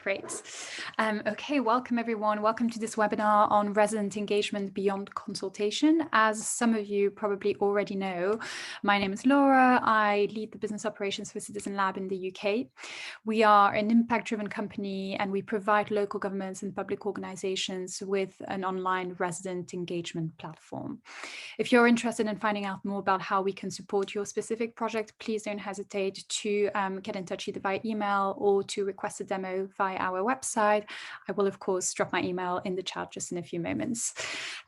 Great. Okay, welcome everyone. Welcome to this webinar on resident engagement beyond consultation. As some of you probably already know, my name is Laura. I lead the business operations for Citizen Lab in the UK. We are an impact-driven company and we provide local governments and public organizations with an online resident engagement platform. If you're interested in finding out more about how we can support your specific project, please don't hesitate to get in touch either by email or to request a demo via our website. I will, of course, drop my email in the chat just in a few moments.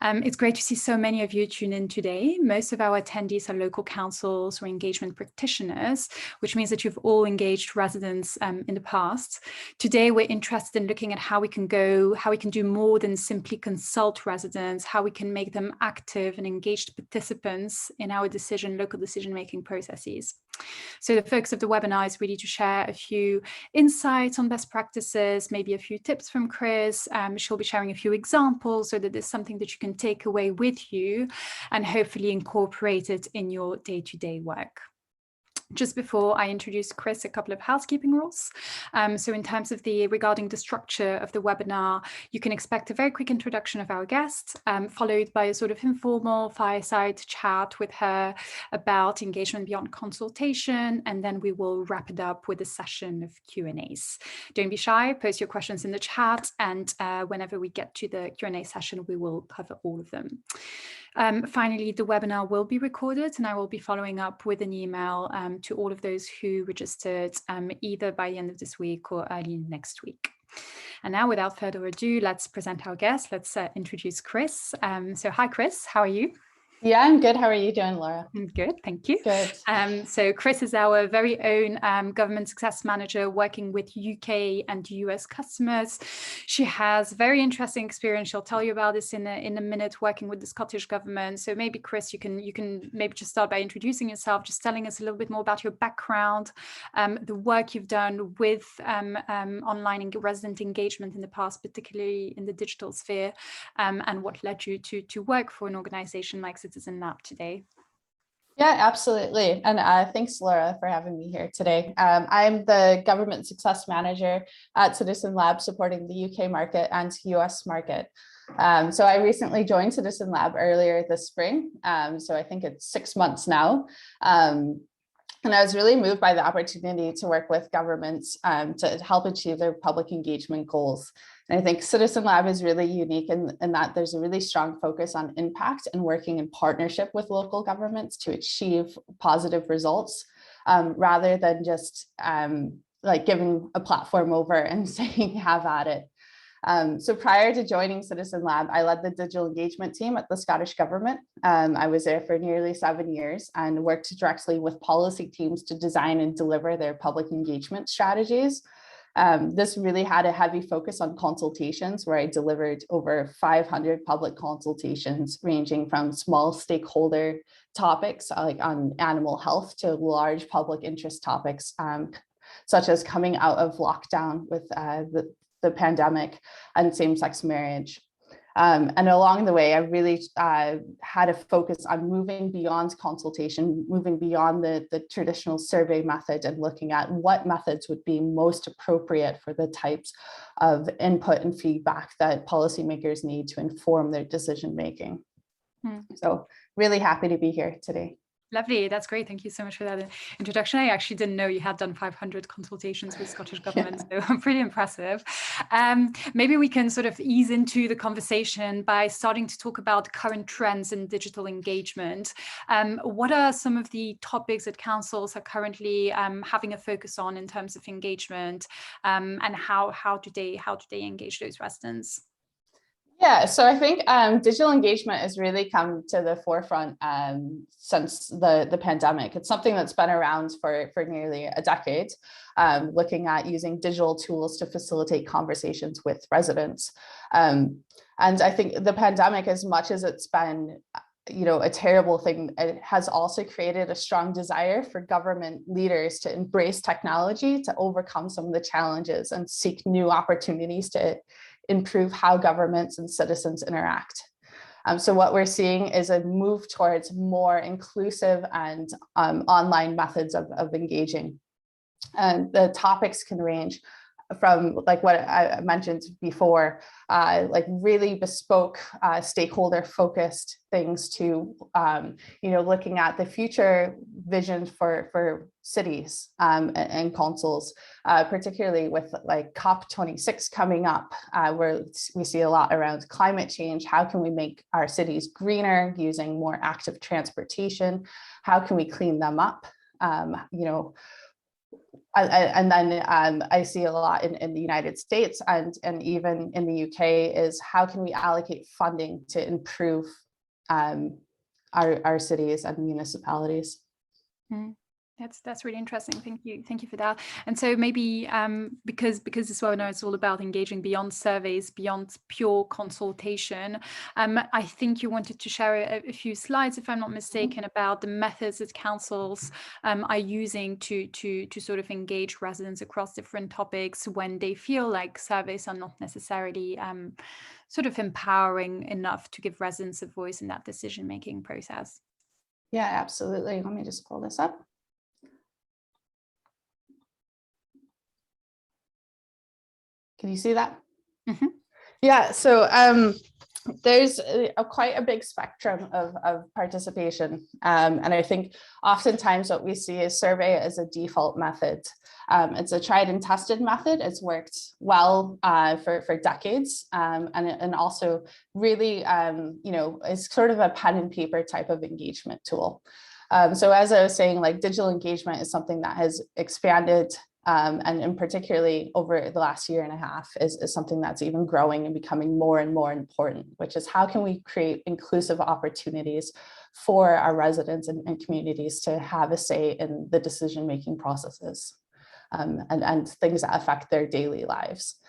It's great to see so many of you tune in today. Most of our attendees are local councils or engagement practitioners, which means that you've all engaged residents in the past. Today, we're interested in looking at how we can do more than simply consult residents, how we can make them active and engaged participants in our local decision-making processes. So the focus of the webinar is really to share a few insights on best practices, maybe a few tips from Chris. She'll be sharing a few examples so that there's something that you can take away with you and hopefully incorporate it in your day-to-day work. Just before I introduce Chris, a couple of housekeeping rules. So in terms of regarding the structure of the webinar, you can expect a very quick introduction of our guest, followed by a sort of informal fireside chat with her about engagement beyond consultation, and then we will wrap it up with a session of Q&As. Don't be shy, post your questions in the chat, and whenever we get to the Q&A session, we will cover all of them. Finally, the webinar will be recorded and I will be following up with an email to all of those who registered either by the end of this week or early next week. And now, without further ado, let's present our guest. Let's introduce Chris. So hi, Chris, how are you? Yeah, I'm good. How are you doing, Laura? I'm good, thank you. Good. So Chris is our very own government success manager working with UK and US customers. She has very interesting experience. She'll tell you about this in a minute, working with the Scottish government. So maybe Chris, you can maybe just start by introducing yourself, just telling us a little bit more about your background, the work you've done with online resident engagement in the past, particularly in the digital sphere, and what led you to work for an organization like Citizen Lab today. Yeah, absolutely. And thanks, Laura, for having me here today. I'm the government success manager at Citizen Lab, supporting the UK market and US market. So I recently joined Citizen Lab earlier this spring. So I think it's 6 months now. And I was really moved by the opportunity to work with governments to help achieve their public engagement goals. And I think Citizen Lab is really unique in that there's a really strong focus on impact and working in partnership with local governments to achieve positive results, rather than just like giving a platform over and saying, have at it. So prior to joining Citizen Lab, I led the digital engagement team at the Scottish Government. I was there for nearly 7 years and worked directly with policy teams to design and deliver their public engagement strategies. This really had a heavy focus on consultations, where I delivered over 500 public consultations, ranging from small stakeholder topics like on animal health to large public interest topics, such as coming out of lockdown with the pandemic and same-sex marriage. And along the way, I really had a focus on moving beyond consultation, moving beyond the traditional survey method and looking at what methods would be most appropriate for the types of input and feedback that policymakers need to inform their decision-making. So really happy to be here today. Lovely, that's great. Thank you so much for that introduction. I actually didn't know you had done 500 consultations with Scottish Government, so pretty impressive. Maybe we can sort of ease into the conversation by starting to talk about current trends in digital engagement. What are some of the topics that councils are currently having a focus on in terms of engagement, and how do they engage those residents? Yeah, so I think digital engagement has really come to the forefront since the pandemic. It's something that's been around for nearly a decade, looking at using digital tools to facilitate conversations with residents. And I think the pandemic, as much as it's been a terrible thing, it has also created a strong desire for government leaders to embrace technology to overcome some of the challenges and seek new opportunities to improve how governments and citizens interact. So what we're seeing is a move towards more inclusive and online methods of engaging. And the topics can range from like what I mentioned before, like really bespoke, stakeholder focused things to, looking at the future vision for cities and councils, particularly with like COP26 coming up, where we see a lot around climate change. How can we make our cities greener using more active transportation? How can we clean them up? And then I see a lot in the United States and even in the UK is how can we allocate funding to improve our cities and municipalities. Mm. That's really interesting. Thank you for that. And so maybe because this webinar is all about engaging beyond surveys, beyond pure consultation, I think you wanted to share a few slides, if I'm not mistaken, about the methods that councils are using to sort of engage residents across different topics when they feel like surveys are not necessarily sort of empowering enough to give residents a voice in that decision-making process. Yeah, absolutely. Let me just pull this up. Can you see that? Mm-hmm. Yeah, so there's quite a big spectrum of participation. And I think oftentimes what we see is survey as a default method. It's a tried and tested method. It's worked well for decades. And also really, is sort of a pen and paper type of engagement tool. So as I was saying, like digital engagement is something that has expanded and particularly over the last year and a half is something that's even growing and becoming more and more important, which is how can we create inclusive opportunities for our residents and communities to have a say in the decision-making processes and things that affect their daily lives.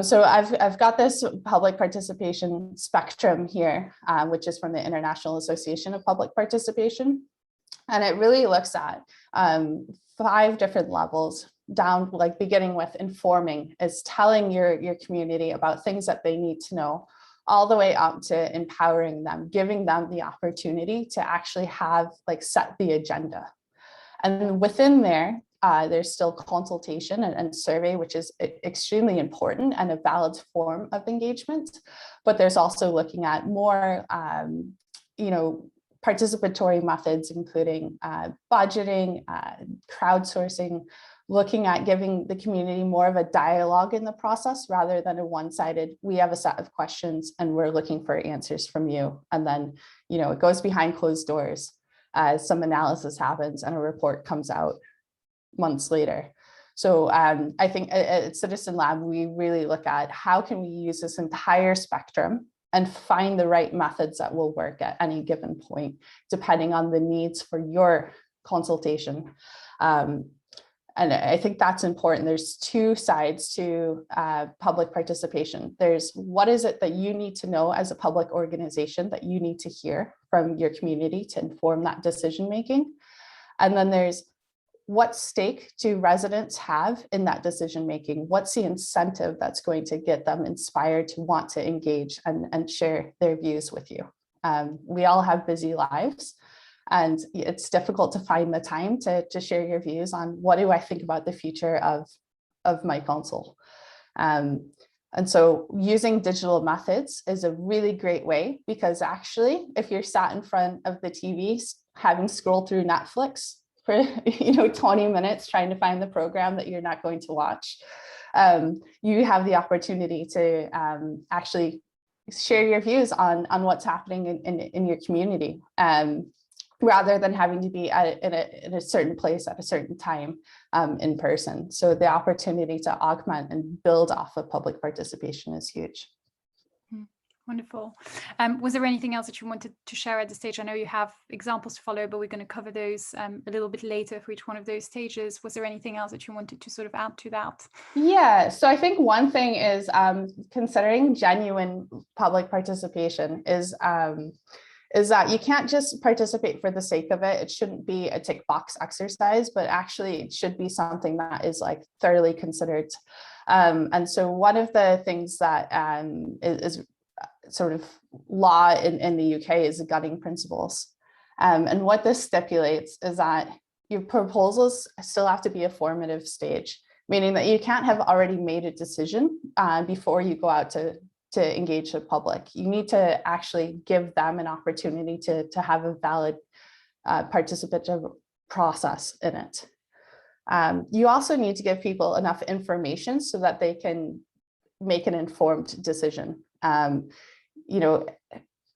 So I've got this public participation spectrum here, which is from the International Association of Public Participation. And it really looks at 5 different levels down, like beginning with informing is telling your community about things that they need to know, all the way up to empowering them, giving them the opportunity to actually have like set the agenda. And within there, there's still consultation and survey, which is extremely important and a valid form of engagement. But there's also looking at more, participatory methods, including budgeting, crowdsourcing, looking at giving the community more of a dialogue in the process rather than a one-sided, we have a set of questions and we're looking for answers from you. And then, it goes behind closed doors. Some analysis happens and a report comes out months later. So I think at Citizen Lab, we really look at how can we use this entire spectrum and find the right methods that will work at any given point, depending on the needs for your consultation. And I think that's important. There's 2 sides to public participation. There's what is it that you need to know as a public organization that you need to hear from your community to inform that decision making. And then there's what stake do residents have in that decision making? What's the incentive that's going to get them inspired to want to engage and share their views with you? We all have busy lives, and it's difficult to find the time to share your views on what do I think about the future of my council. And so using digital methods is a really great way, because actually, if you're sat in front of the TV, having scrolled through Netflix for 20 minutes trying to find the program that you're not going to watch, you have the opportunity to actually share your views on what's happening in your community, rather than having to be in a certain place at a certain time in person. So the opportunity to augment and build off of public participation is huge. Wonderful. Was there anything else that you wanted to share at this stage? I know you have examples to follow, but we're going to cover those a little bit later for each one of those stages. Was there anything else that you wanted to sort of add to that? Yeah, so I think one thing is considering genuine public participation is that you can't just participate for the sake of it. It shouldn't be a tick box exercise, but actually it should be something that is like thoroughly considered. And so one of the things that is sort of law in the UK is the gutting principles. And what this stipulates is that your proposals still have to be a formative stage. meaning that you can't have already made a decision before you go out to engage the public. You need to actually give them an opportunity to have a valid participative process in it. You also need to give people enough information so that they can make an informed decision. You know,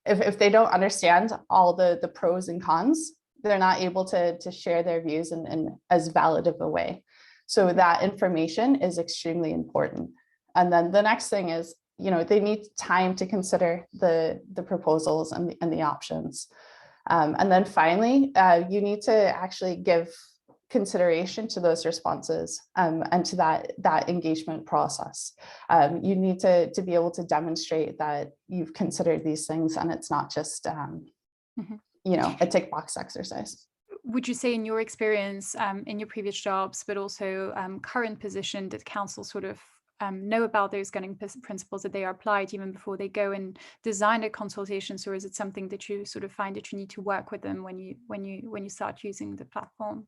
if they don't understand all the pros and cons, they're not able to share their views in as valid of a way. So that information is extremely important. And then the next thing is, you know, they need time to consider the proposals and the options. And then finally, you need to actually give consideration to those responses and to that engagement process. You need to be able to demonstrate that you've considered these things and it's not just, you know, a tick box exercise. Would you say in your experience, in your previous jobs, but also current position, that council sort of know about those guiding principles, that they are applied even before they go and design their consultations, or is it something that you sort of find that you need to work with them when you start using the platform?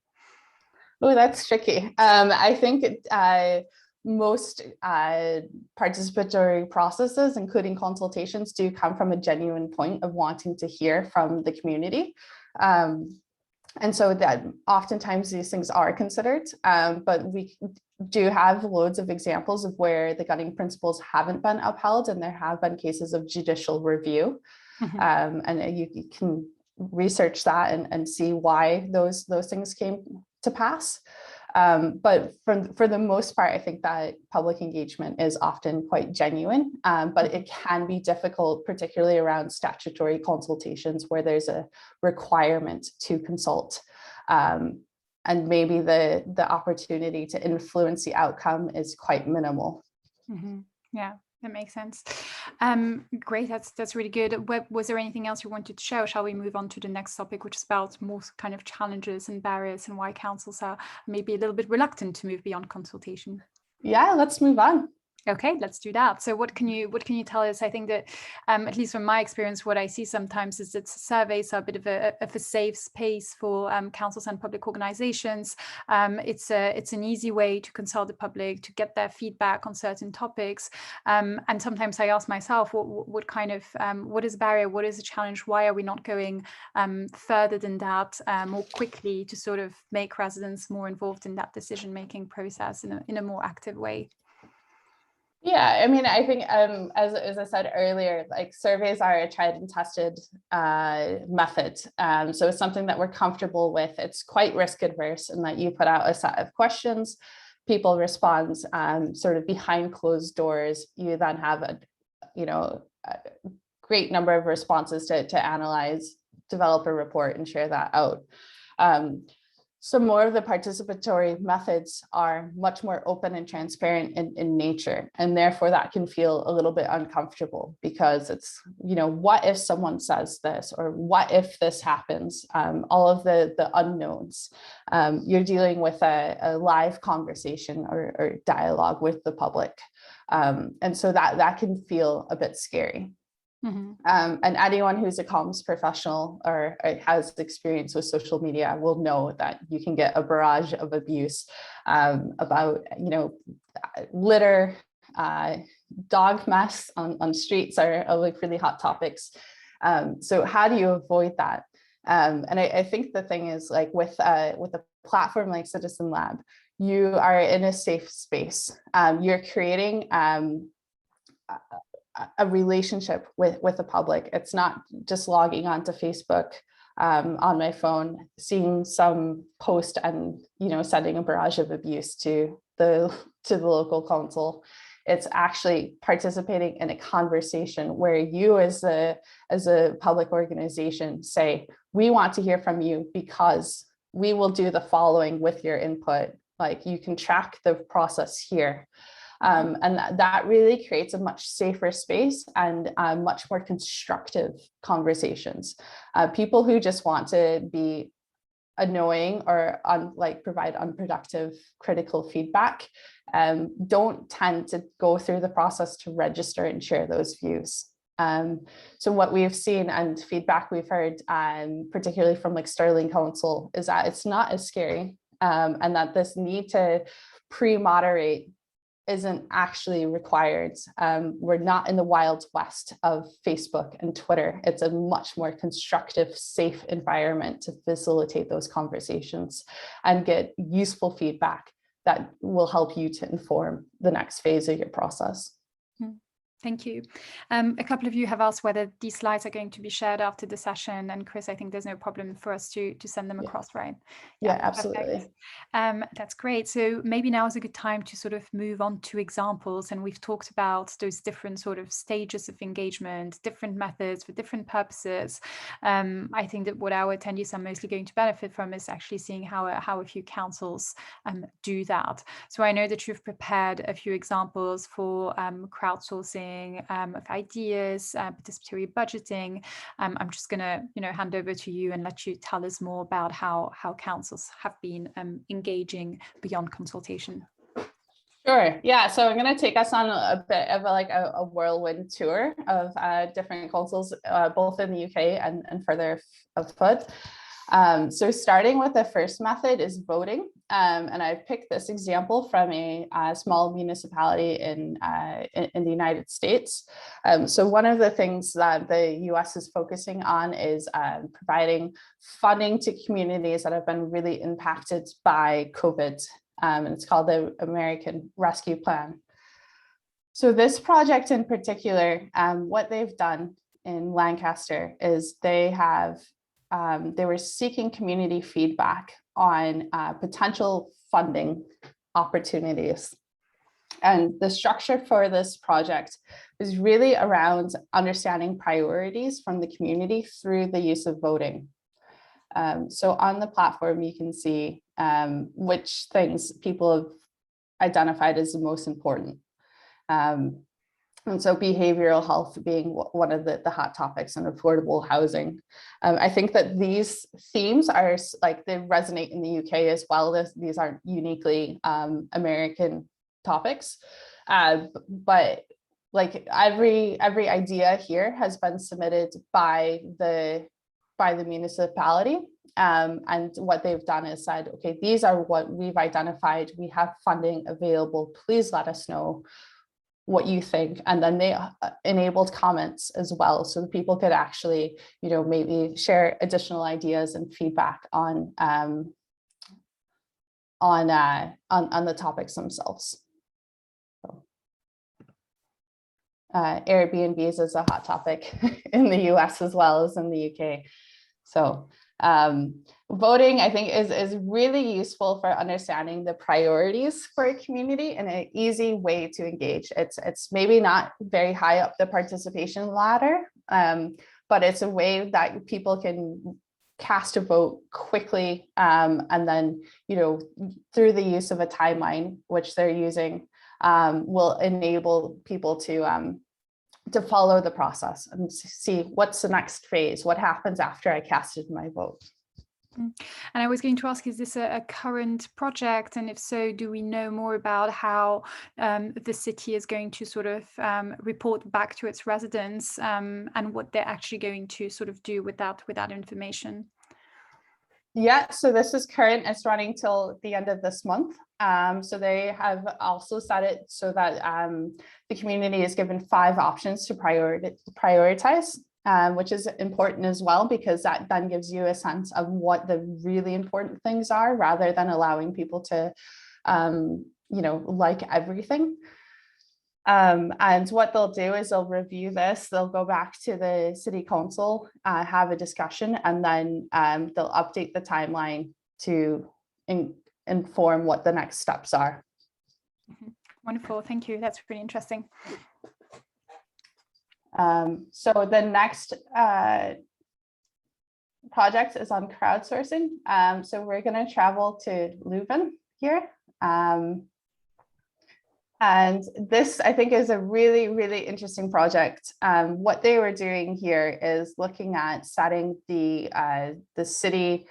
Oh, that's tricky. I think most participatory processes, including consultations, do come from a genuine point of wanting to hear from the community. And so that oftentimes these things are considered, but we do have loads of examples of where the guiding principles haven't been upheld, and there have been cases of judicial review. And you can research that and see why those things came to pass. But for the most part, I think that public engagement is often quite genuine, but it can be difficult, particularly around statutory consultations where there's a requirement to consult. And maybe the opportunity to influence the outcome is quite minimal. Yeah, that makes sense. Great, that's really good. Was there anything else you wanted to share? Or shall we move on to the next topic, which is about more kind of challenges and barriers and why councils are maybe a little bit reluctant to move beyond consultation? Yeah, let's move on. Okay, let's do that. So what can you tell us? I think that at least from my experience, what I see sometimes is that surveys are a bit of a safe space for councils and public organizations. It's an easy way to consult the public, to get their feedback on certain topics. And sometimes I ask myself, what kind of what is a barrier? What is a challenge? Why are we not going further than that more quickly to sort of make residents more involved in that decision-making process in a more active way? Yeah, I mean, I think as I said earlier, like surveys are a tried and tested method. So it's something that we're comfortable with. It's quite risk adverse in that you put out a set of questions, people respond sort of behind closed doors. You then have a great number of responses to analyze, develop a report and share that out. So more of the participatory methods are much more open and transparent in nature, and therefore that can feel a little bit uncomfortable because it's, you know, what if someone says this, or what if this happens? All of the unknowns. You're dealing with a live conversation or dialogue with the public, and so that can feel a bit scary. And anyone who's a comms professional or has experience with social media will know that you can get a barrage of abuse about, you know, litter, dog mess on streets are like really hot topics. So how do you avoid that? And I think the thing is, like with a platform like Citizen Lab, you are in a safe space. You're creating a relationship with the public. It's not just logging onto Facebook on my phone, seeing some post and, you know, sending a barrage of abuse to the local council. It's actually participating in a conversation where you as a public organization say, we want to hear from you because we will do the following with your input. Like, you can track the process here. And that really creates a much safer space and much more constructive conversations. People who just want to be annoying or provide unproductive critical feedback don't tend to go through the process to register and share those views. So what we've seen and feedback we've heard, particularly from like Stirling Council, is that it's not as scary, and that this need to pre-moderate isn't actually required. We're not in the wild west of Facebook and Twitter. It's a much more constructive, safe environment to facilitate those conversations and get useful feedback that will help you to inform the next phase of your process. Thank you. A couple of you have asked whether these slides are going to be shared after the session, and Chris, I think there's no problem for us to send them across, right? Yeah, absolutely. That's great. So maybe now is a good time to sort of move on to examples, and we've talked about those different sort of stages of engagement, different methods for different purposes. I think that what our attendees are mostly going to benefit from is actually seeing how a few councils do that. So I know that you've prepared a few examples for crowdsourcing of ideas, participatory budgeting. I'm just going to, hand over to you and let you tell us more about how councils have been engaging beyond consultation. Sure. Yeah. So I'm going to take us on a bit of a whirlwind tour of different councils, both in the UK and further afoot. So starting with the first method is voting. And I picked this example from a small municipality in the United States. So one of the things that the US is focusing on is providing funding to communities that have been really impacted by COVID. And it's called the American Rescue Plan. So this project in particular, what they've done in Lancaster is they were seeking community feedback on potential funding opportunities. And the structure for this project is really around understanding priorities from the community through the use of voting. So on the platform, you can see which things people have identified as the most important. And so behavioral health being one of the hot topics, and affordable housing. I think that these themes are they resonate in the UK as well. These aren't uniquely American topics, but like every idea here has been submitted by the municipality. And what they've done is said, okay, these are what we've identified. We have funding available. Please let us know what you think. And then they enabled comments as well, so that people could actually, maybe share additional ideas and feedback on the topics themselves. So, Airbnbs is a hot topic in the US as well as in the UK. So voting, I think, is really useful for understanding the priorities for a community and an easy way to engage. It's maybe not very high up the participation ladder, but it's a way that people can cast a vote quickly, and then, through the use of a timeline, which they're using, will enable people to follow the process and see what's the next phase, what happens after I casted my vote. And I was going to ask, is this a current project? And if so, do we know more about how the city is going to sort of report back to its residents, and what they're actually going to sort of do with that information? Yeah, so this is current. It's running till the end of this month. So they have also set it so that the community is given 5 options to prioritize, which is important as well, because that then gives you a sense of what the really important things are, rather than allowing people to, like everything. And what they'll do is they'll review this, they'll go back to the city council, have a discussion, and then they'll update the timeline to inform what the next steps are. Wonderful, thank you. That's pretty interesting. So the next project is on crowdsourcing. So we're going to travel to Leuven here. And this, I think, is a really, really interesting project. What they were doing here is looking at setting the city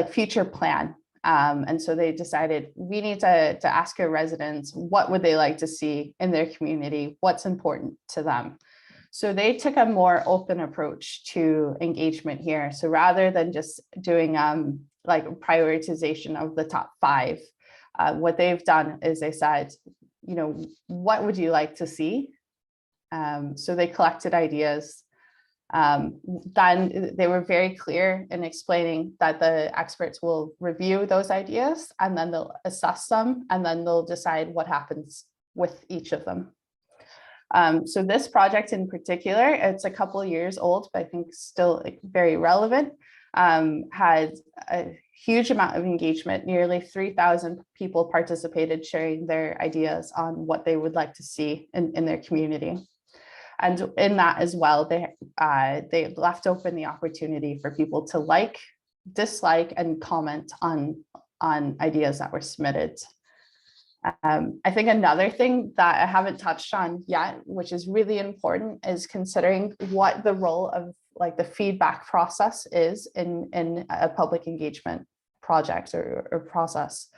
future plan. And so they decided we need to ask our residents, what would they like to see in their community? What's important to them? So they took a more open approach to engagement here. So rather than just doing prioritization of the top 5, what they've done is they said, what would you like to see? So they collected ideas. Then they were very clear in explaining that the experts will review those ideas and then they'll assess them and then they'll decide what happens with each of them. So this project in particular, it's a couple of years old, but I think still very relevant, had a huge amount of engagement. Nearly 3,000 people participated, sharing their ideas on what they would like to see in their community. And in that as well, they left open the opportunity for people to like, dislike, and comment on ideas that were submitted. I think another thing that I haven't touched on yet, which is really important, is considering what the role of like the feedback process is in a public engagement project or process,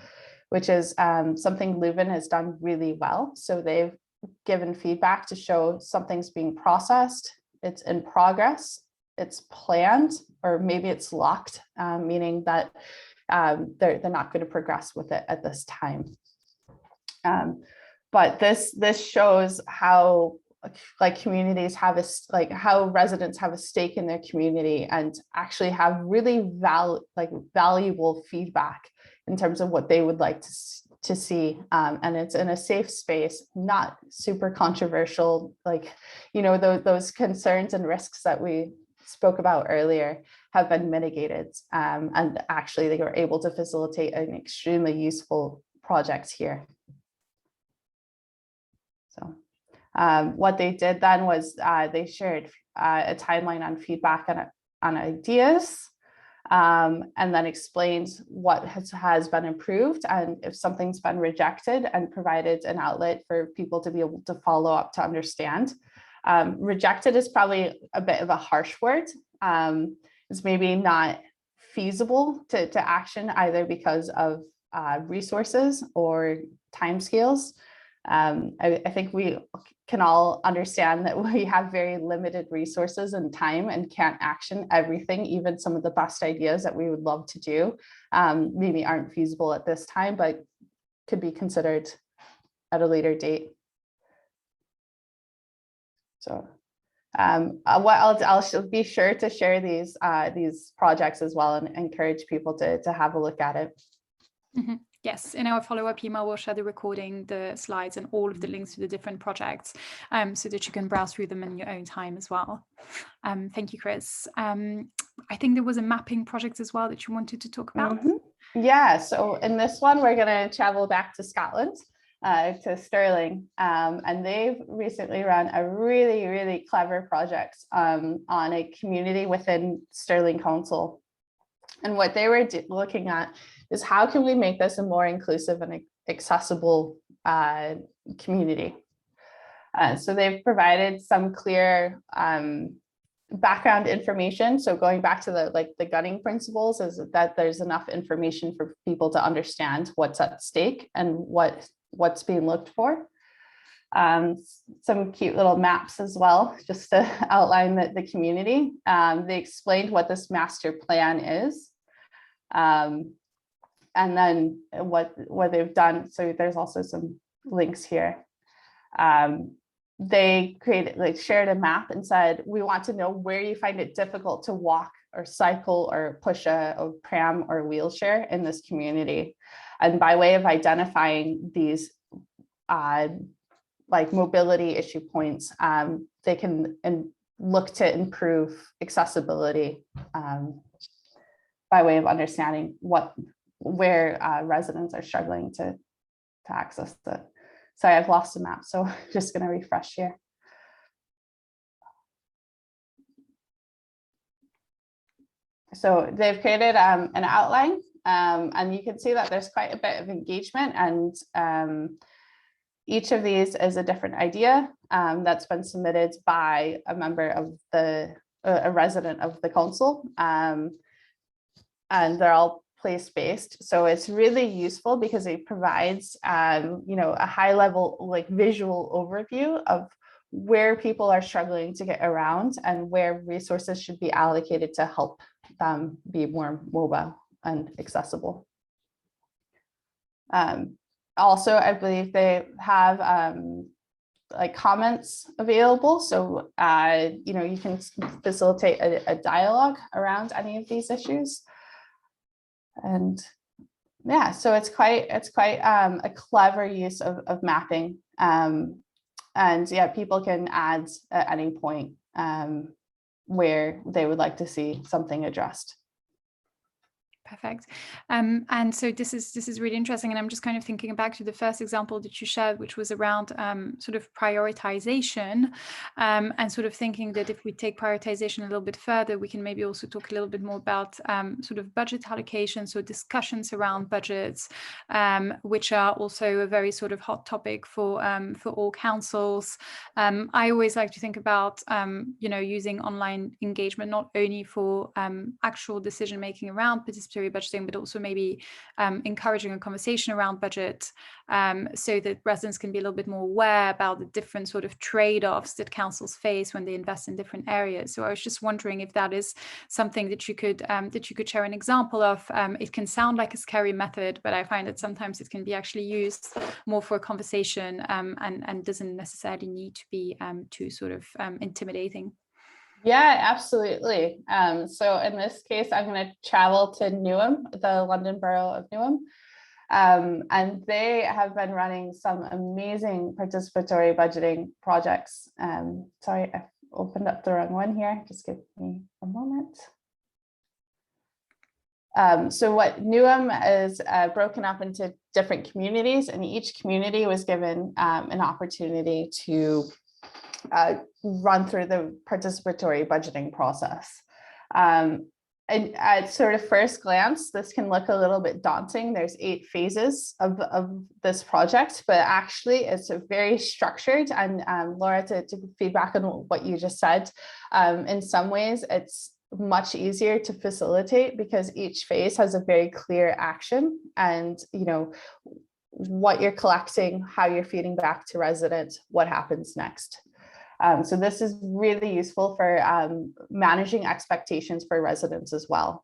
which is something Leuven has done really well. So they've given feedback to show something's being processed, it's in progress, it's planned, or maybe it's locked, meaning that they're not going to progress with it at this time. But this shows how like communities have how residents have a stake in their community and actually have really valuable feedback in terms of what they would like to see, and it's in a safe space, not super controversial, those concerns and risks that we spoke about earlier have been mitigated, and actually they were able to facilitate an extremely useful project here. So what they did then was they shared a timeline on feedback on ideas, and then explained what has been improved and if something's been rejected, and provided an outlet for people to be able to follow up to understand. Rejected is probably a bit of a harsh word. It's maybe not feasible to action either because of resources or timescales. I think we can all understand that we have very limited resources and time and can't action everything. Even some of the best ideas that we would love to do maybe aren't feasible at this time, but could be considered at a later date. So I'll be sure to share these projects as well and encourage people to have a look at it. Mm-hmm. Yes, in our follow-up email, we'll share the recording, the slides, and all of the links to the different projects, so that you can browse through them in your own time as well. Thank you, Chris. I think there was a mapping project as well that you wanted to talk about. Mm-hmm. Yeah, so in this one, we're going to travel back to Scotland, to Stirling, and they've recently run a really, really clever project on a community within Stirling Council. And what they were looking at is how can we make this a more inclusive and accessible community. So they've provided some clear background information. So going back to the gunning principles, is that there's enough information for people to understand what's at stake and what's being looked for. Some cute little maps as well, just to outline the community. They explained what this master plan is, and then what they've done. So there's also some links here. They shared a map and said, we want to know where you find it difficult to walk or cycle or push a pram or wheelchair in this community. And by way of identifying these mobility issue points, they can look to improve accessibility by way of understanding where residents are struggling to access it. Sorry, I've lost the map, so I'm just going to refresh here. So they've created an outline, and you can see that there's quite a bit of engagement, and each of these is a different idea that's been submitted by a member of a resident of the council, and they're all place-based. So it's really useful because it provides a high-level visual overview of where people are struggling to get around and where resources should be allocated to help them be more mobile and accessible. Also, I believe they have like comments available. So, you can facilitate a dialogue around any of these issues. And yeah, so it's quite a clever use of mapping. And yeah, people can add at any point where they would like to see something addressed. Perfect. And so this is really interesting. And I'm just kind of thinking back to the first example that you shared, which was around sort of prioritization, and sort of thinking that if we take prioritization a little bit further, we can maybe also talk a little bit more about sort of budget allocation, so discussions around budgets, which are also a very sort of hot topic for all councils. I always like to think about using online engagement not only for actual decision making around participatory budgeting, but also maybe encouraging a conversation around budget, so that residents can be a little bit more aware about the different sort of trade-offs that councils face when they invest in different areas. So I was just wondering if that is something that you could share an example of. It can sound like a scary method, but I find that sometimes it can be actually used more for a conversation, and doesn't necessarily need to be too sort of intimidating. Yeah, absolutely. So in this case, I'm going to travel to Newham, the London Borough of Newham. And they have been running some amazing participatory budgeting projects. Sorry, I opened up the wrong one here. Just give me a moment. So what Newham is broken up into different communities, and each community was given an opportunity to run through the participatory budgeting process. And at sort of first glance, this can look a little bit daunting. There's 8 phases of this project, but actually it's a very structured, and Laura, to feedback on what you just said, in some ways it's much easier to facilitate because each phase has a very clear action, and what you're collecting, how you're feeding back to residents, what happens next. So this is really useful for managing expectations for residents as well.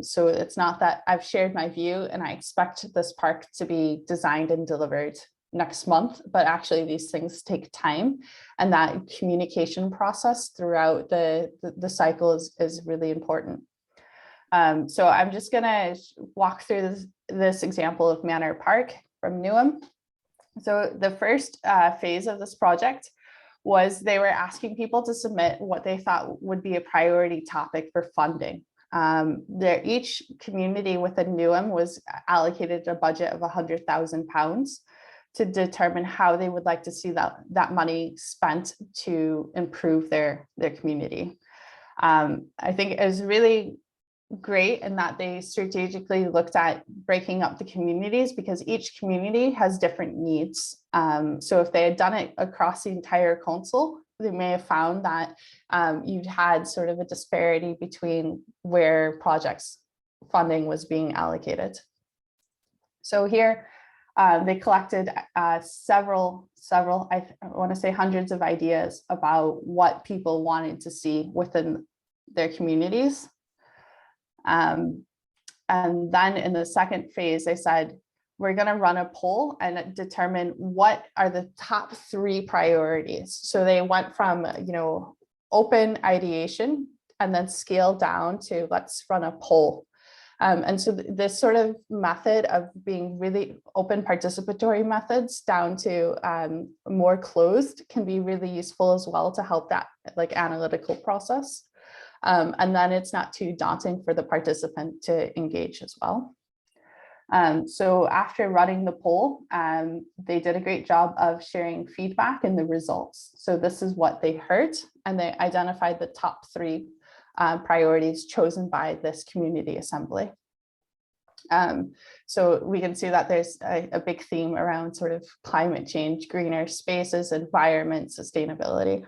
So it's not that I've shared my view and I expect this park to be designed and delivered next month, but actually these things take time, and that communication process throughout the cycle is really important. So I'm just going to walk through this example of Manor Park from Newham. So the first phase of this project was they were asking people to submit what they thought would be a priority topic for funding. Each community within Newham was allocated a budget of £100,000 to determine how they would like to see that money spent to improve their community. I think it was really great in that they strategically looked at breaking up the communities because each community has different needs. So if they had done it across the entire council, they may have found that you'd had sort of a disparity between where projects funding was being allocated. So here they collected several, I want to say hundreds of ideas about what people wanted to see within their communities. And then in the second phase, they said, we're going to run a poll and determine what are the top 3 priorities. So they went from, open ideation and then scaled down to let's run a poll. And so this sort of method of being really open participatory methods down to more closed can be really useful as well to help that analytical process. And then it's not too daunting for the participant to engage as well. So after running the poll, they did a great job of sharing feedback and the results. So this is what they heard, and they identified the top 3 priorities chosen by this community assembly. So we can see that there's a big theme around sort of climate change, greener spaces, environment, sustainability.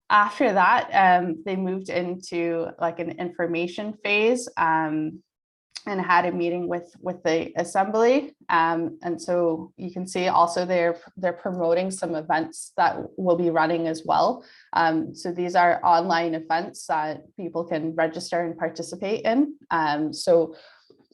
After that, they moved into an information phase and had a meeting with the assembly. And so you can see also they're promoting some events that will be running as well. So these are online events that people can register and participate in. So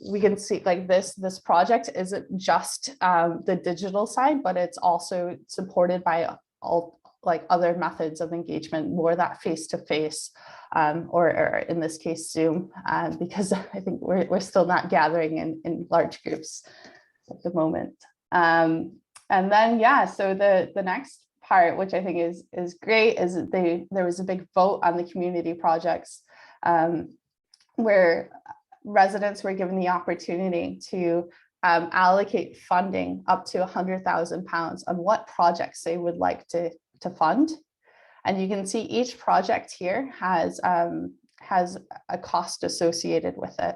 we can see like this project isn't just the digital side, but it's also supported by all like other methods of engagement, more that face-to-face, or in this case, Zoom, because I think we're still not gathering in large groups at the moment. And then, yeah, so the next part, which I think is great, is that there was a big vote on the community projects, where residents were given the opportunity to allocate funding up to £100,000 on what projects they would like to fund. And you can see each project here has a cost associated with it.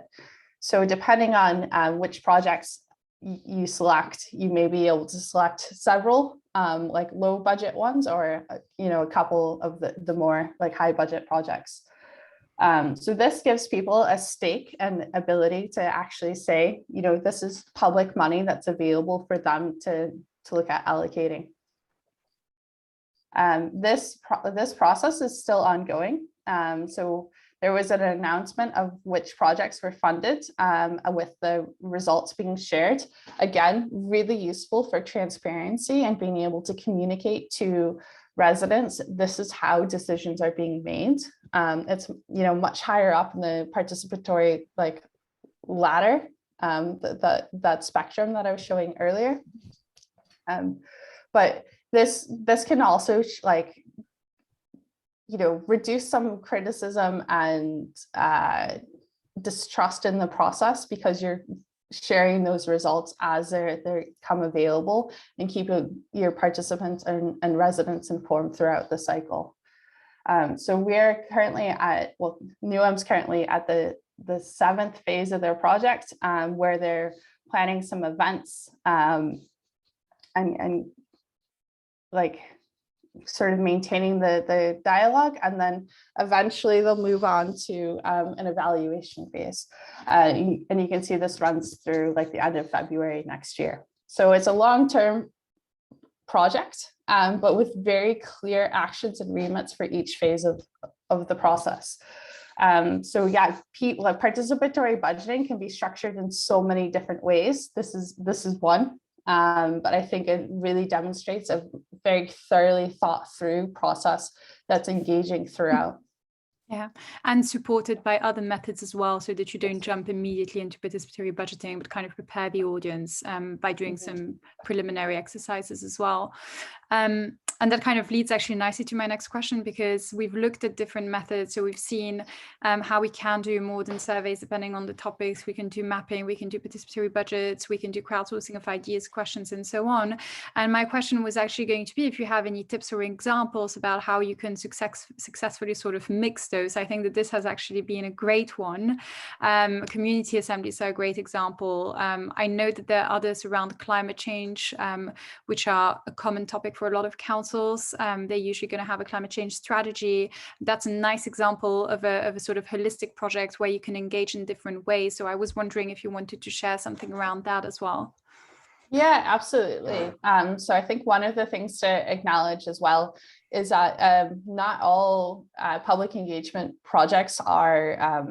So depending on which projects you select, you may be able to select several like low budget ones, or a couple of the more like high budget projects. So this gives people a stake and ability to actually say, this is public money that's available for them to look at allocating. This process is still ongoing. So there was an announcement of which projects were funded, with the results being shared. Again, really useful for transparency and being able to communicate to residents, this is how decisions are being made. It's much higher up in the participatory like ladder, that spectrum that I was showing earlier. But this can also reduce some criticism and distrust in the process, because you're sharing those results as they come available, and keeping your participants and residents informed throughout the cycle. So we're currently NUM's currently at the 7th phase of their project, where they're planning some events, and like sort of maintaining the dialogue, and then eventually they'll move on to an evaluation phase. And you can see this runs through like the end of February next year. So it's a long-term project, but with very clear actions and remits for each phase of the process. So yeah, participatory budgeting can be structured in so many different ways. This is one. But I think it really demonstrates a very thoroughly thought through process that's engaging throughout. Yeah, and supported by other methods as well, so that you don't jump immediately into participatory budgeting, but kind of prepare the audience by doing some preliminary exercises as well. And that kind of leads actually nicely to my next question, because we've looked at different methods. So we've seen how we can do modern surveys depending on the topics. We can do mapping, we can do participatory budgets, we can do crowdsourcing of ideas, questions, and so on. And my question was actually going to be if you have any tips or examples about how you can successfully sort of mix those. I think that this has actually been a great one. Community assemblies are a great example. I know that there are others around climate change, which are a common topic for a lot of councils. They're usually going to have a climate change strategy. That's a nice example of a sort of holistic project where you can engage in different ways. So I was wondering if you wanted to share something around that as well. Yeah, absolutely. So I think one of the things to acknowledge as well is that not all public engagement projects are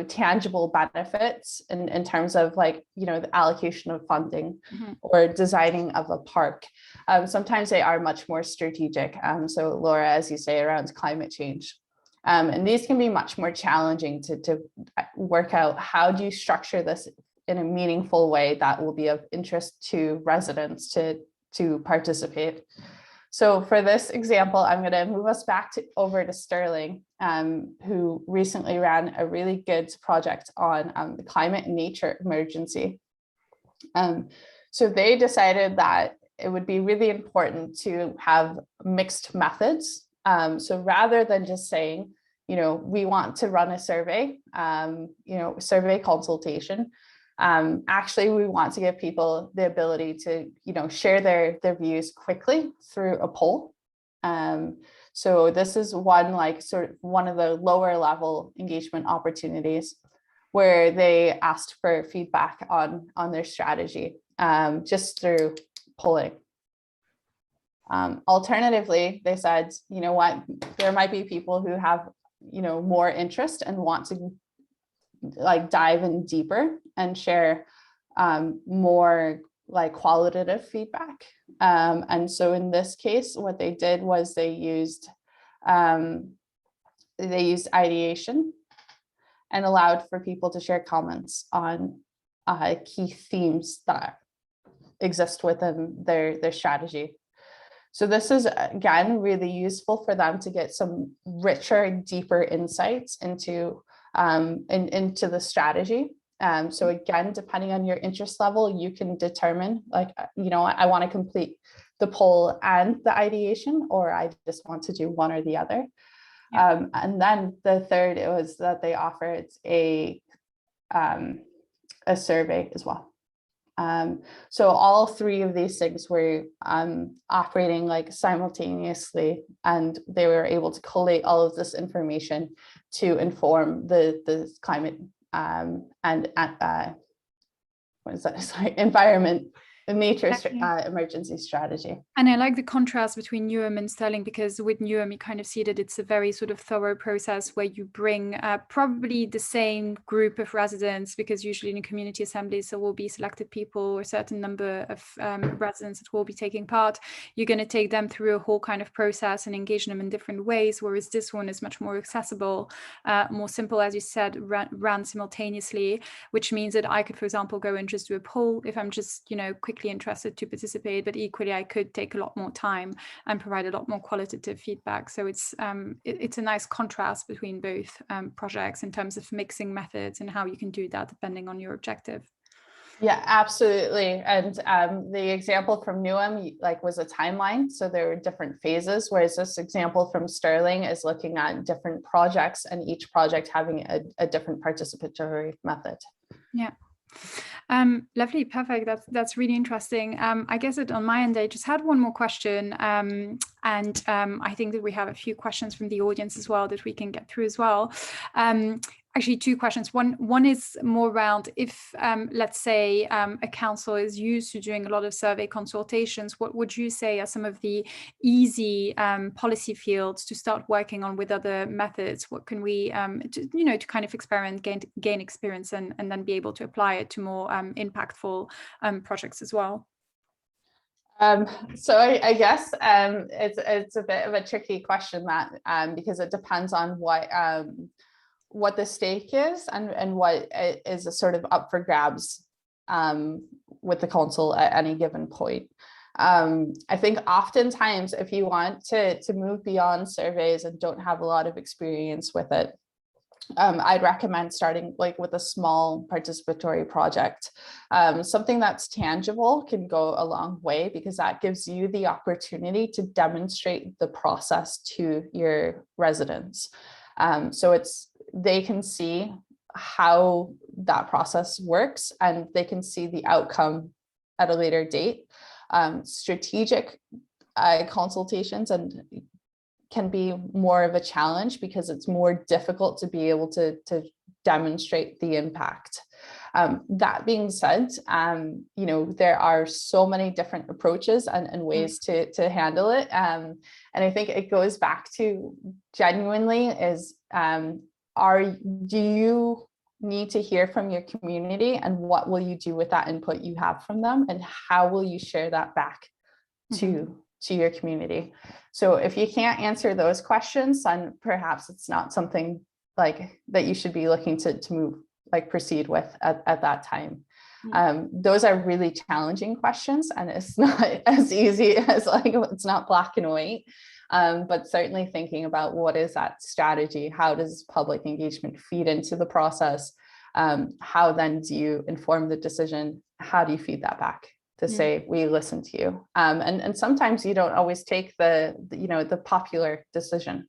tangible benefits in terms of the allocation of funding or designing of a park. Sometimes they are much more strategic. So Laura, as you say, around climate change. And these can be much more challenging to work out. How do you structure this in a meaningful way that will be of interest to residents to participate? So for this example, I'm going to move us back over to Sterling, who recently ran a really good project on the climate and nature emergency. So they decided that it would be really important to have mixed methods. So rather than just saying, we want to run a survey, survey consultation, actually, we want to give people the ability to, share their views quickly through a poll. So this is one of the lower level engagement opportunities where they asked for feedback on their strategy, just through polling. Alternatively, they said, there might be people who have, more interest and want to like dive in deeper and share more like qualitative feedback. And so in this case, what they did was they used ideation and allowed for people to share comments on key themes that exist within their strategy. So this is, again, really useful for them to get some richer, deeper insights into the strategy. So again, depending on your interest level, you can determine like, I want to complete the poll and the ideation, or I just want to do one or the other. Yeah. And then the third was that they offered a survey as well. So all three of these things were operating like simultaneously, and they were able to collate all of this information to inform the climate and what is that? Sorry, environment and nature emergency strategy. And I like the contrast between Newham and Stirling, because with Newham, you kind of see that it's a very sort of thorough process where you bring probably the same group of residents, because usually in a community assemblies, there will be selected people or a certain number of residents that will be taking part. You're going to take them through a whole kind of process and engage them in different ways, whereas this one is much more accessible, more simple, as you said, ran simultaneously, which means that I could, for example, go and just do a poll if I'm just, quickly interested to participate, but equally I could take a lot more time and provide a lot more qualitative feedback. So it's a nice contrast between both projects in terms of mixing methods and how you can do that depending on your objective. Yeah, absolutely. And the example from Newham was a timeline. So there were different phases, whereas this example from Stirling is looking at different projects and each project having a different participatory method. Yeah. Lovely, perfect. That's really interesting. I guess on my end, I just had one more question, and I think that we have a few questions from the audience as well that we can get through as well. Actually, two questions. One is more around if, let's say, a council is used to doing a lot of survey consultations, what would you say are some of the easy policy fields to start working on with other methods? What can we, to kind of experiment, gain experience, and then be able to apply it to more impactful projects as well? So I guess it's a bit of a tricky question, Matt, because it depends on what the stake is and what is a sort of up for grabs with the council at any given point. I think oftentimes if you want to move beyond surveys and don't have a lot of experience with it, I'd recommend starting with a small participatory project. Something that's tangible can go a long way, because that gives you the opportunity to demonstrate the process to your residents. So they can see how that process works and they can see the outcome at a later date. Strategic consultations can be more of a challenge because it's more difficult to be able to demonstrate the impact. That being said, there are so many different approaches and ways to handle it. And I think it goes back to genuinely is, do you need to hear from your community, and what will you do with that input you have from them, and how will you share that back to your community? So if you can't answer those questions, then perhaps it's not something that you should be looking to move, proceed with at that time. Those are really challenging questions, and it's not as easy as it's not black and white. But certainly thinking about what is that strategy, how does public engagement feed into the process, how then do you inform the decision, how do you feed that back to say we listen to you, and sometimes you don't always take the popular decision.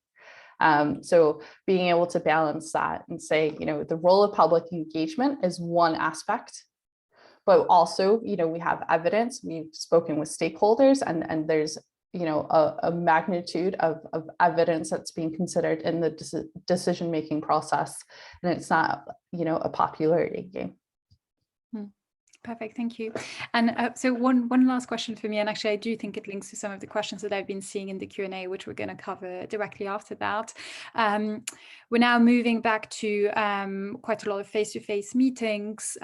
So being able to balance that and say, the role of public engagement is one aspect, but also, we have evidence, we've spoken with stakeholders, and there's a magnitude of evidence that's being considered in the decision-making process, and it's not a popularity game. Perfect, thank you. And so one last question for me, and actually I do think it links to some of the questions that I've been seeing in the Q&A, which we're going to cover directly after that. We're now moving back to quite a lot of face-to-face meetings,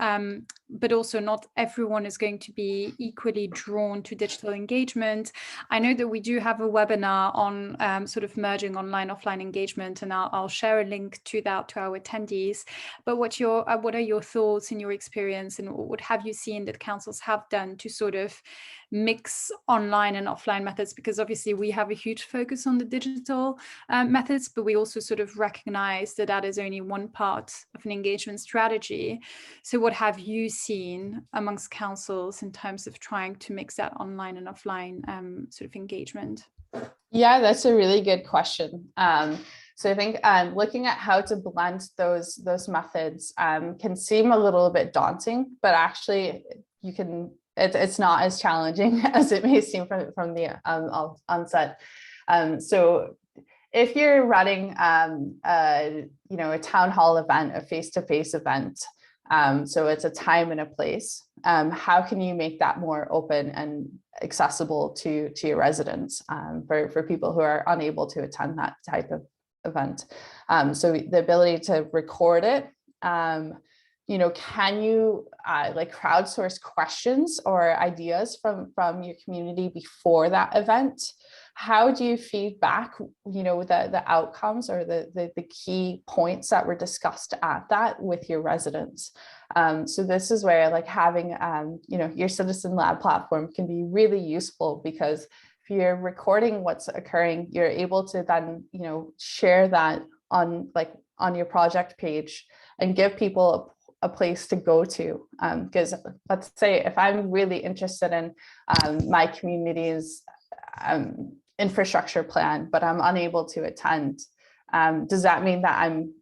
but also not everyone is going to be equally drawn to digital engagement. I know that we do have a webinar on sort of merging online-offline engagement, and I'll share a link to that to our attendees. But what are your thoughts in your experience, and what have you seen that councils have done to sort of mix online and offline methods? Because obviously we have a huge focus on the digital methods, but we also sort of recognize that that is only one part of an engagement strategy. So what have you seen amongst councils in terms of trying to mix that online and offline sort of engagement? Yeah, that's a really good question. So I think looking at how to blend those methods can seem a little bit daunting, but actually you can. It's not as challenging as it may seem from the onset. So if you're running a town hall event, a face-to-face event, so it's a time and a place, how can you make that more open and accessible to your residents for people who are unable to attend that type of event? So the ability to record it, can you like crowdsource questions or ideas from your community before that event? How do you feed back, the outcomes or the key points that were discussed at that with your residents? So this is where like having, your Citizen Lab platform can be really useful, because if you're recording what's occurring, you're able to then, share that on your project page and give people a place to go to. Because let's say if I'm really interested in my community's infrastructure plan, but I'm unable to attend, does that mean that I'm,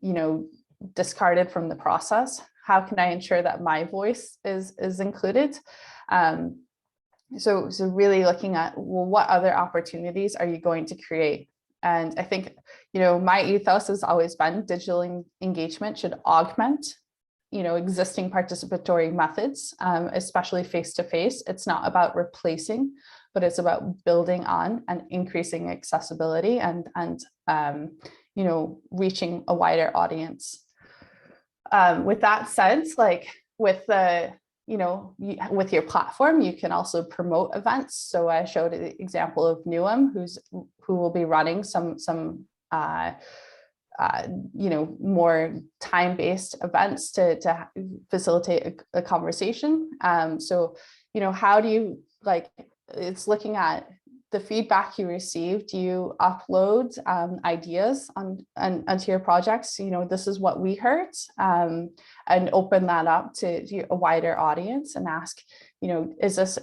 discarded from the process? How can I ensure that my voice is included? So really looking at, well, what other opportunities are you going to create? And I think, my ethos has always been digital engagement should augment, existing participatory methods, especially face-to-face. It's not about replacing, but it's about building on and increasing accessibility and reaching a wider audience. With that said, like with the, with your platform, you can also promote events. So I showed an example of Newham, who will be running some more time-based events to facilitate a conversation. So, how do you it's looking at the feedback you received. You upload ideas onto your projects. This is what we heard, and open that up to a wider audience and ask, is this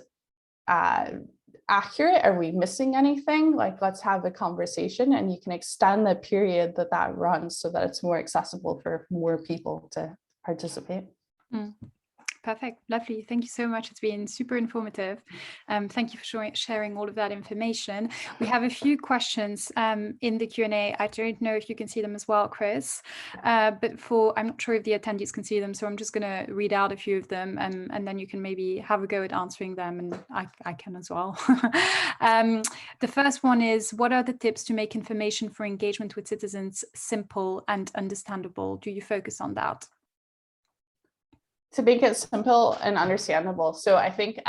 accurate? Are we missing anything? Let's have a conversation, and you can extend the period that runs so that it's more accessible for more people to participate. Perfect. Lovely. Thank you so much. It's been super informative. Thank you for sharing all of that information. We have a few questions in the Q&A. I don't know if you can see them as well, Chris, but I'm not sure if the attendees can see them, so I'm just going to read out a few of them, and then you can maybe have a go at answering them, and I can as well. The first one is, what are the tips to make information for engagement with citizens simple and understandable? Do you focus on that? To make it simple and understandable. So I think,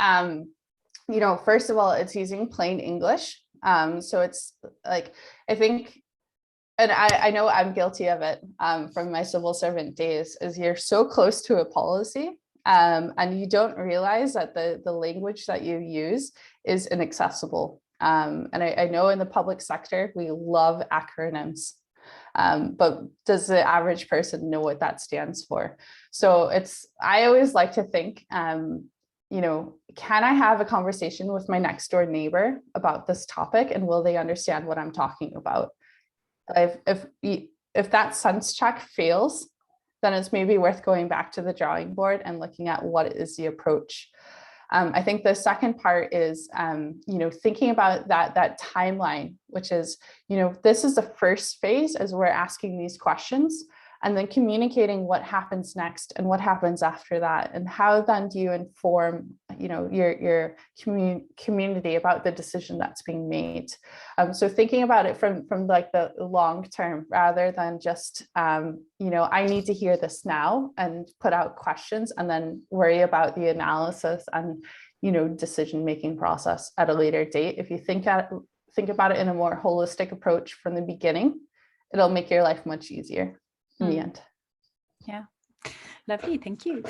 first of all, it's using plain English. So it's like, I think, and I know I'm guilty of it from my civil servant days, is you're so close to a policy and you don't realize that the language that you use is inaccessible. And I know in the public sector, we love acronyms. But does the average person know what that stands for? So I always like to think, can I have a conversation with my next door neighbor about this topic, and will they understand what I'm talking about? If that sense check fails, then it's maybe worth going back to the drawing board and looking at what is the approach. I think the second part is, thinking about that timeline, which is, this is the first phase as we're asking these questions. and then communicating what happens next and what happens after that, and how then do you inform, your community about the decision that's being made. So thinking about it from like the long term, rather than just, I need to hear this now and put out questions and then worry about the analysis and, decision-making process at a later date. If you think about it in a more holistic approach from the beginning, it'll make your life much easier in the end. Yeah. Lovely, thank you.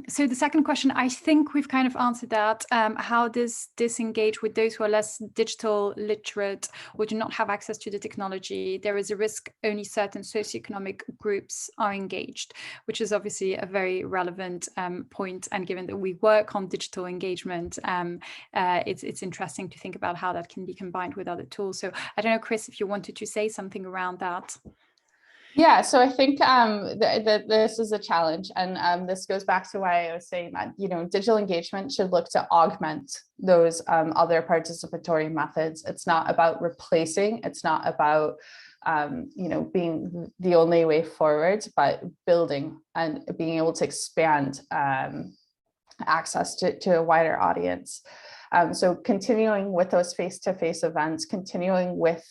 So the second question, I think we've kind of answered that. How does this engage with those who are less digital literate or do not have access to the technology? There is a risk only certain socioeconomic groups are engaged, which is obviously a very relevant point. And given that we work on digital engagement, it's interesting to think about how that can be combined with other tools. So I don't know, Chris, if you wanted to say something around that. Yeah, so I think this is a challenge, and this goes back to why I was saying that digital engagement should look to augment those other participatory methods. It's not about replacing. It's not about being the only way forward, but building and being able to expand access to a wider audience. So continuing with those face-to-face events, continuing with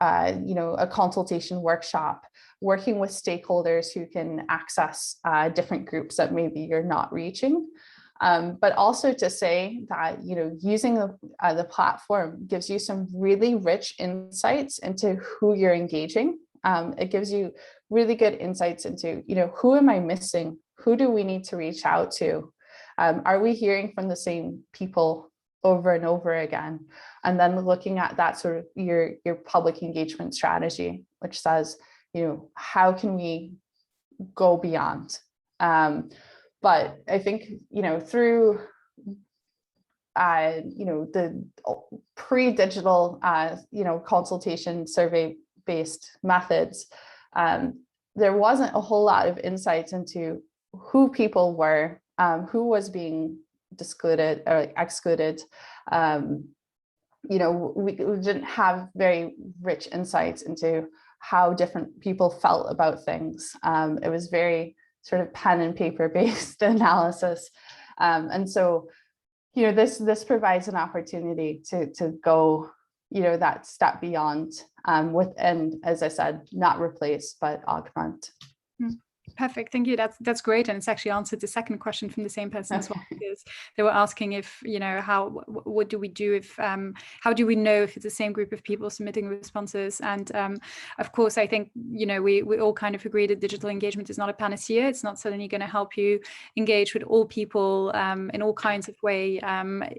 a consultation workshop, working with stakeholders who can access different groups that maybe you're not reaching. But also to say that, using the platform gives you some really rich insights into who you're engaging. It gives you really good insights into, who am I missing? Who do we need to reach out to? Are we hearing from the same people over and over again? And then looking at that sort of your public engagement strategy, which says, how can we go beyond? But I think, through, the pre-digital, consultation survey-based methods, there wasn't a whole lot of insights into who people were, who was being excluded. We didn't have very rich insights into how different people felt about things. It was very sort of pen and paper based analysis. And so, this provides an opportunity to go, that step beyond, and as I said, not replace, but augment. Perfect, thank you. That's great, and it's actually answered the second question from the same person as well, because they were asking if what do we do if how do we know if it's the same group of people submitting responses? And of course, I think we all kind of agree that digital engagement is not a panacea. It's not suddenly going to help you engage with all people in all kinds of way.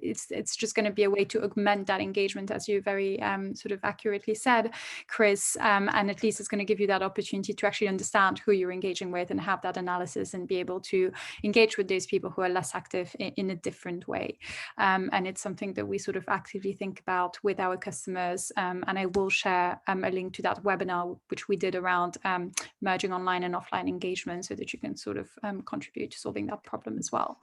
It's just going to be a way to augment that engagement, as you very sort of accurately said, Chris. And at least it's going to give you that opportunity to actually understand who you're engaging with and have that analysis and be able to engage with those people who are less active in a different way. And it's something that we sort of actively think about with our customers. And I will share a link to that webinar, which we did around merging online and offline engagement, so that you can sort of contribute to solving that problem as well.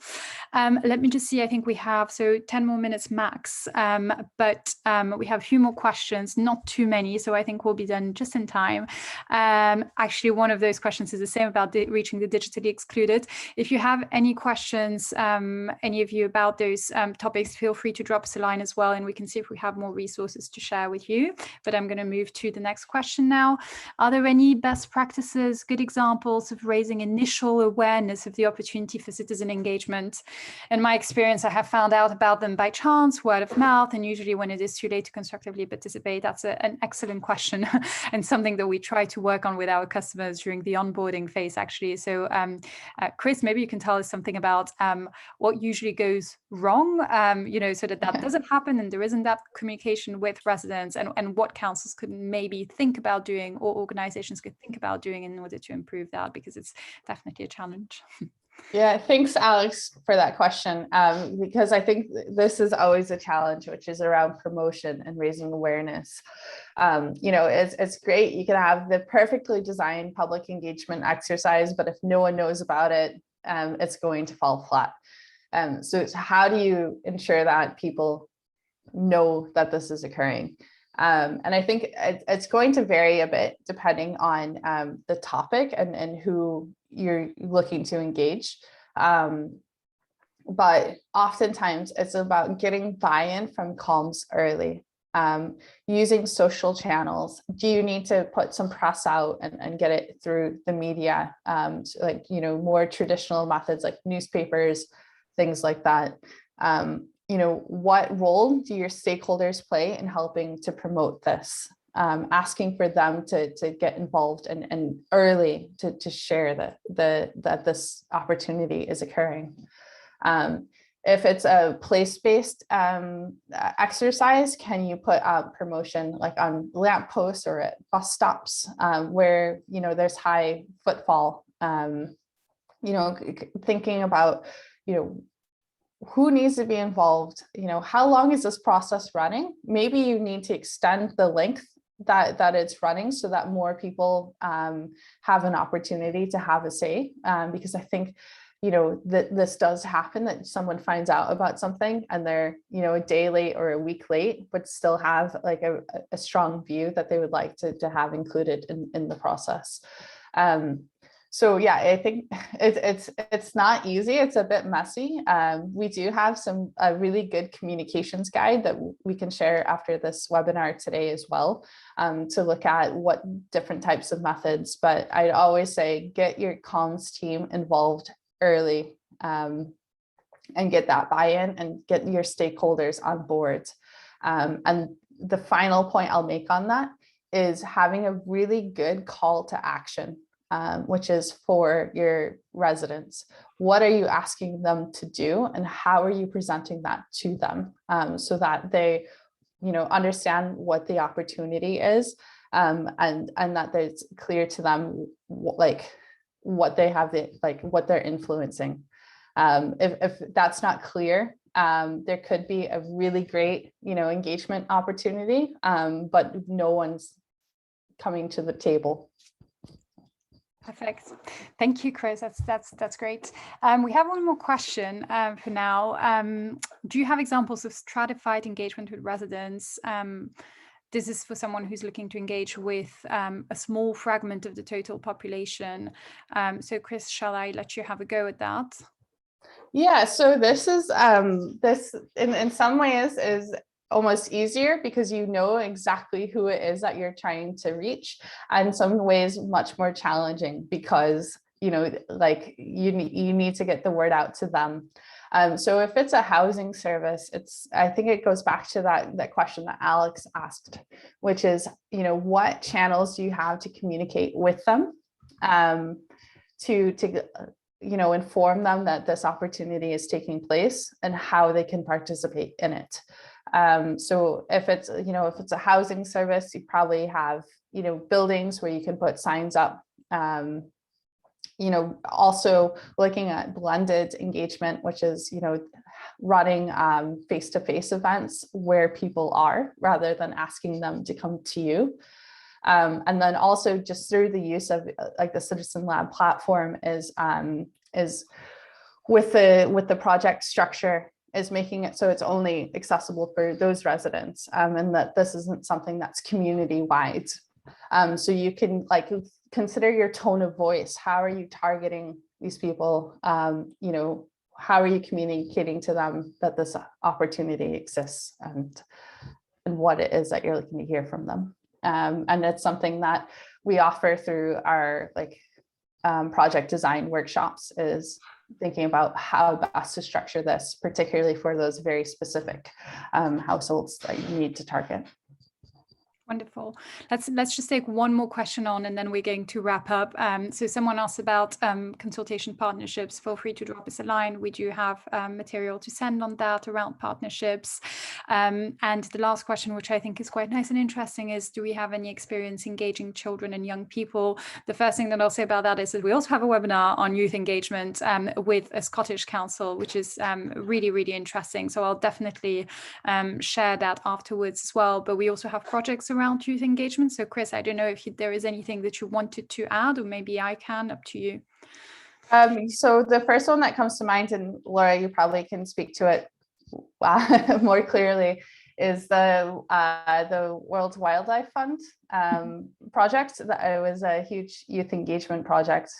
Let me just see, I think we have 10 more minutes max, but we have a few more questions, not too many, so I think we'll be done just in time. Actually, one of those questions is the same about reaching the digitally excluded. If you have any questions, any of you, about those topics, feel free to drop us a line as well, and we can see if we have more resources to share with you. But I'm going to move to the next question now. Are there any best practices, good examples of raising initial awareness of the opportunity for citizen engagement? In my experience, I have found out about them by chance, word of mouth, and usually when it is too late to constructively participate. That's an excellent question and something that we try to work on with our customers during the onboarding phase, actually. So Chris, maybe you can tell us something about what usually goes wrong, so that doesn't happen and there isn't that communication with residents, and what councils could maybe think about doing, or organizations could think about doing, in order to improve that, because it's definitely a challenge. Yeah, thanks, Alex, for that question, because I think this is always a challenge, which is around promotion and raising awareness. It's great. You can have the perfectly designed public engagement exercise, but if no one knows about it, it's going to fall flat. So how do you ensure that people know that this is occurring? And I think it's going to vary a bit depending on the topic and who you're looking to engage. But oftentimes it's about getting buy-in from comms early. Using social channels. Do you need to put some press out and get it through the media? So like, more traditional methods like newspapers, things like that. What role do your stakeholders play in helping to promote this? Asking for them to get involved and early to share that this opportunity is occurring. If it's a place-based exercise, can you put out promotion like on lampposts or at bus stops where there's high footfall? Thinking about who needs to be involved? How long is this process running? Maybe you need to extend the length that it's running so that more people have an opportunity to have a say, because I think that this does happen, that someone finds out about something and they're a day late or a week late, but still have like a strong view that they would like to have included in the process. So yeah, I think it's not easy. It's a bit messy. We do have a really good communications guide that we can share after this webinar today as well, to look at what different types of methods. But I'd always say get your comms team involved early, and get that buy-in and get your stakeholders on board. And the final point I'll make on that is having a really good call to action, which is for your residents. What are you asking them to do and how are you presenting that to them, so that they understand what the opportunity is, and that it's clear to them what they have, what they're influencing. If that's not clear, there could be a really great engagement opportunity, but no one's coming to the table. Perfect. Thank you, Chris. That's great. We have one more question for now. Do you have examples of stratified engagement with residents? This is for someone who's looking to engage with a small fragment of the total population. So Chris, shall I let you have a go at that? Yeah, so this is this in some ways is almost easier because you know exactly who it is that you're trying to reach, and in some ways much more challenging because you need to get the word out to them. So if it's a housing service, I think it goes back to that question that Alex asked, which is, what channels do you have to communicate with them, to inform them that this opportunity is taking place and how they can participate in it. So if it's a housing service, you probably have, buildings where you can put signs up. Also looking at blended engagement, which is, running face-to-face events where people are rather than asking them to come to you. And then also just through the use of like the Citizen Lab platform is with the project structure is making it so it's only accessible for those residents, and that this isn't something that's community wide. So you can consider your tone of voice. How are you targeting these people? How are you communicating to them that this opportunity exists and what it is that you're looking to hear from them? And it's something that we offer through our project design workshops, is thinking about how best to structure this, particularly for those very specific households that you need to target. Wonderful. Let's just take one more question on, and then we're going to wrap up. So someone asked about consultation partnerships. Feel free to drop us a line. We do have material to send on that around partnerships. And the last question, which I think is quite nice and interesting, is do we have any experience engaging children and young people? The first thing that I'll say about that is that we also have a webinar on youth engagement with a Scottish council, which is really, really interesting. So I'll definitely share that afterwards as well. But we also have projects around youth engagement. So Chris, I don't know if there is anything that you wanted to add, or maybe I can, up to you. So the first one that comes to mind, and Laura, you probably can speak to it more clearly, is the World Wildlife Fund project. That it was a huge youth engagement project.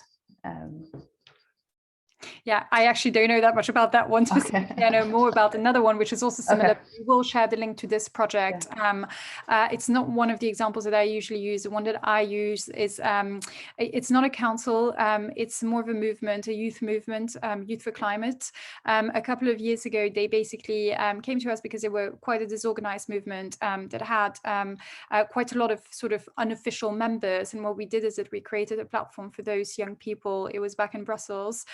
Yeah, I actually don't know that much about that one specifically. Okay. I know more about another one, which is also similar. Okay. We will share the link to this project. Yeah. It's not one of the examples that I usually use. The one that I use is, it's not a council. It's more of a movement, a youth movement, Youth for Climate. A couple of years ago, they basically came to us because they were quite a disorganized movement that had quite a lot of sort of unofficial members. And what we did is that we created a platform for those young people. It was back in Brussels.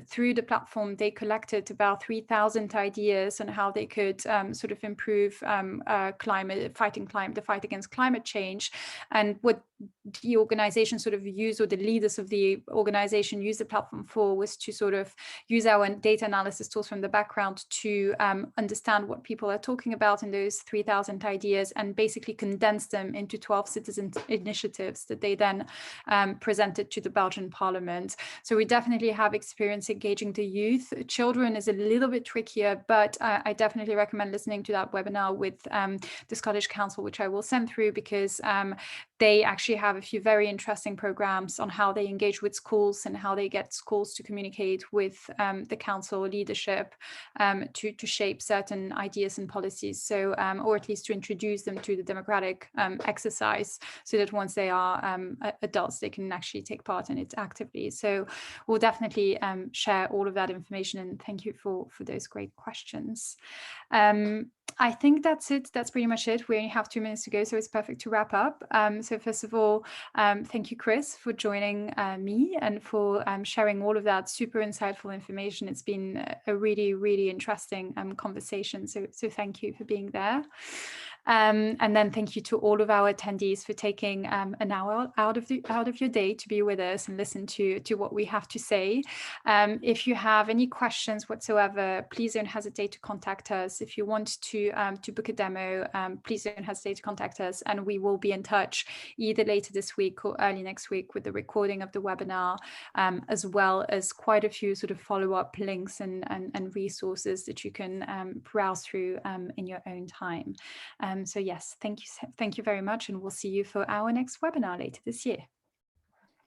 Through the platform, they collected about 3,000 ideas on how they could sort of improve the fight against climate change. And what the organization sort of used, or the leaders of the organization used the platform for, was to sort of use our data analysis tools from the background to understand what people are talking about in those 3,000 ideas, and basically condense them into 12 citizen initiatives that they then presented to the Belgian Parliament. So we definitely have experience engaging the youth. Children is a little bit trickier, but I definitely recommend listening to that webinar with the Scottish Council, which I will send through, because they actually have a few very interesting programs on how they engage with schools and how they get schools to communicate with the council leadership to shape certain ideas and policies. So, or at least to introduce them to the democratic exercise, so that once they are adults, they can actually take part in it actively. So we'll definitely share all of that information, and thank you for those great questions. I think that's it. That's pretty much it. We only have 2 minutes to go, so it's perfect to wrap up. So first of all, thank you, Chris, for joining me and for sharing all of that super insightful information. It's been a really, really interesting conversation. So thank you for being there. And then thank you to all of our attendees for taking an hour out of your day to be with us and listen to what we have to say. If you have any questions whatsoever, please don't hesitate to contact us. If you want to book a demo, please don't hesitate to contact us, and we will be in touch either later this week or early next week with the recording of the webinar, as well as quite a few sort of follow-up links and resources that you can browse through in your own time. So yes, thank you very much, and we'll see you for our next webinar later this year.